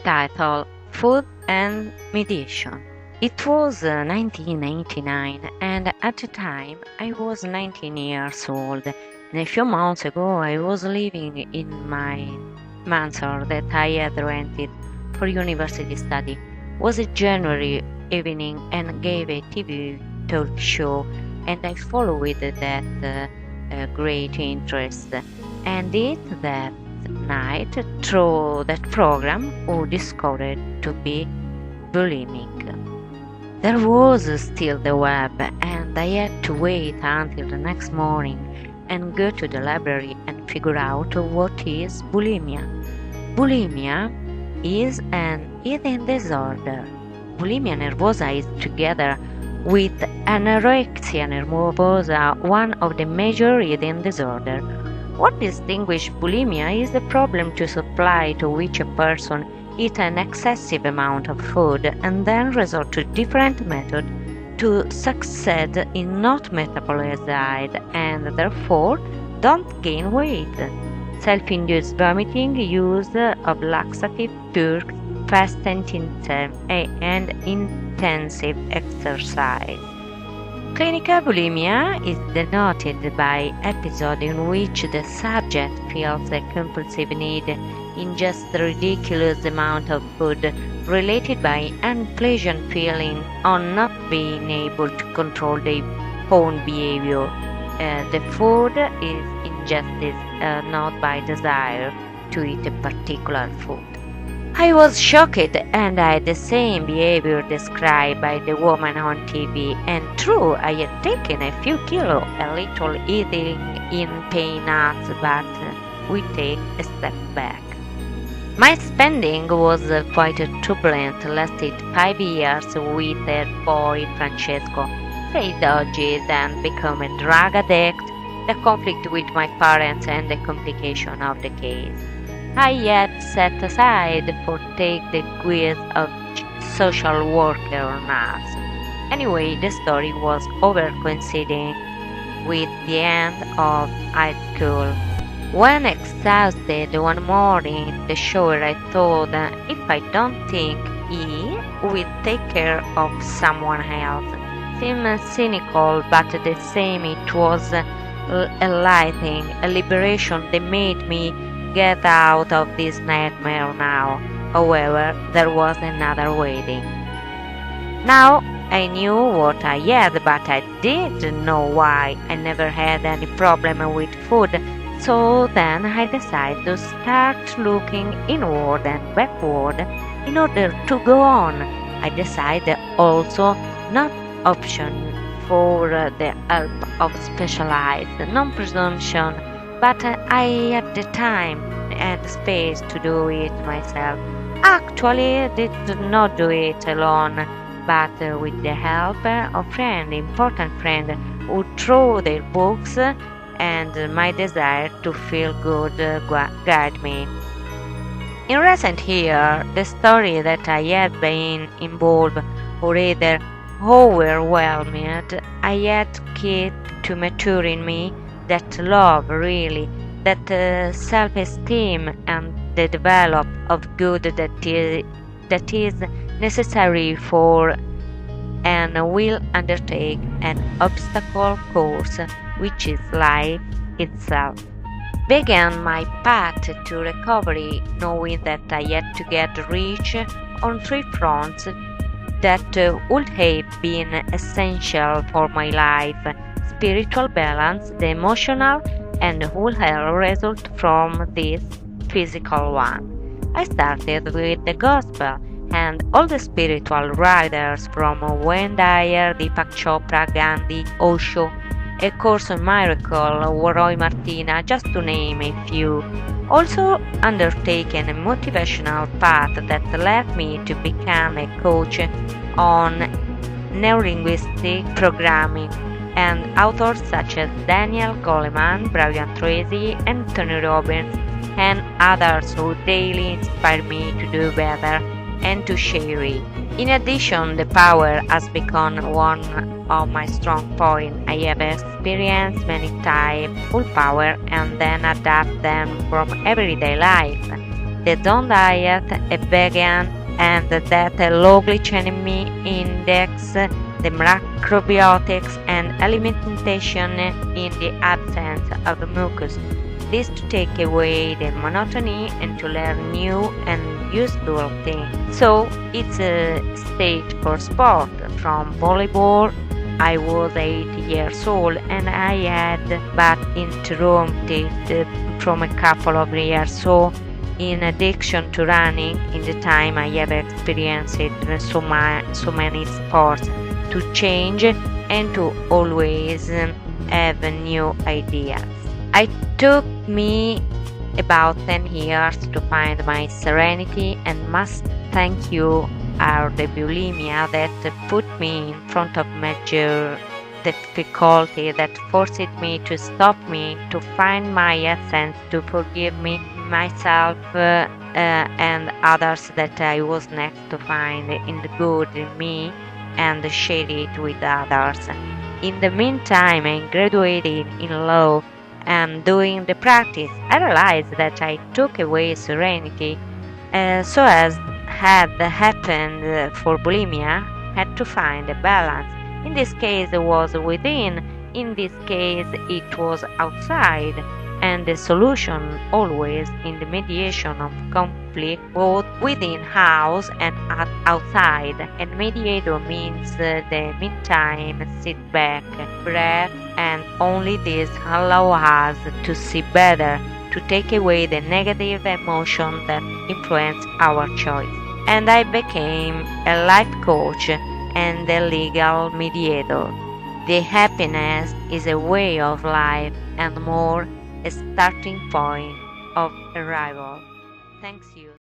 Title: Food and Mediation. It was 1989, and at the time I was 19 years old. And a few months ago I was living in my mansion that I had rented for university study. It was a January evening and gave a TV talk show, and I followed that great interest. And it that night through that program who discovered to be bulimic. There was still the web, and I had to wait until the next morning and go to the library and figure out what is bulimia. Bulimia is an eating disorder. Bulimia nervosa is together with anorexia nervosa one of the major eating disorders. What distinguishes bulimia is the problem to supply to which a person eats an excessive amount of food and then resort to different methods to succeed in not metabolizing and therefore don't gain weight. Self-induced vomiting, use of laxative, purge, fasting and intensive exercise. Clinical bulimia is denoted by episodes in which the subject feels a compulsive need in just a ridiculous amount of food, related by unpleasant feeling on not being able to control their own behavior. The food is ingested not by desire to eat a particular food. I was shocked, and I had the same behavior described by the woman on TV, and true, I had taken a few kilos, a little eating in pain nuts, but we take a step back. My spending was quite turbulent, lasted 5 years with her boy Francesco. Say dodgy, then become a drug addict, the conflict with my parents and the complication of the case. I had set aside for take the quiz of social worker or nurse. Anyway, the story was over coinciding with the end of high school. When exhausted one morning in the shower, I thought, if I don't think he will take care of someone else. Seemed cynical, but the same it was enlightening, a liberation that made me get out of this nightmare now. However, there was another waiting. Now I knew what I had, but I didn't know why. I never had any problem with food, so then I decided to start looking inward and backward in order to go on. I decided also not option for the help of specialized non-presumption, but I had the time and space to do it myself. Actually, I did not do it alone, but with the help of important friends who threw their books and my desire to feel good guide me. In recent years, the story that I had been involved or either overwhelmed, I had kept to mature in me that love really, that self-esteem and the development of good that is necessary for and will undertake an obstacle course which is life itself. Began my path to recovery knowing that I had to get rich on 3 fronts that would have been essential for my life: spiritual balance, the emotional, and will result from this physical one. I started with the gospel and all the spiritual writers from Wayne Dyer, Deepak Chopra, Gandhi, Osho, A Course in Miracles, Roy Martina, just to name a few. Also undertaken a motivational path that led me to become a coach on neurolinguistic programming, and authors such as Daniel Goleman, Brian Tracy, and Tony Robbins, and others who daily inspire me to do better and to share it. In addition, the power has become one of my strong points. I have experienced many times full power and then adapt them from everyday life. the don't diet, a vegan, and that a low glycemic index, the macrobiotics, and alimentation in the absence of mucus. This to take away the monotony and to learn new and useful things. So it's a stage for sport. From volleyball, I was 8 years old and I had but interrupted from a couple of years. So in addition to running, in the time I have experienced so many sports to change and to always have new ideas. It took me about 10 years to find my serenity and must thank you the bulimia that put me in front of major difficulty, that forced me to stop me, to find my essence, to forgive me, myself and others that I was next to find in the good in me and share it with others. In the meantime, I graduated in law and doing the practice, I realized that I took away serenity, so as had happened for bulimia, had to find a balance. In this case it was within, in this case it was outside, and the solution always in the mediation of conflict both within house and outside. And mediator means the meantime sit back, breathe, and only this allow us to see better, to take away the negative emotion that influence our choice. And I became a life coach and a legal mediator. The happiness is a way of life and more a starting point of arrival. Thanks you.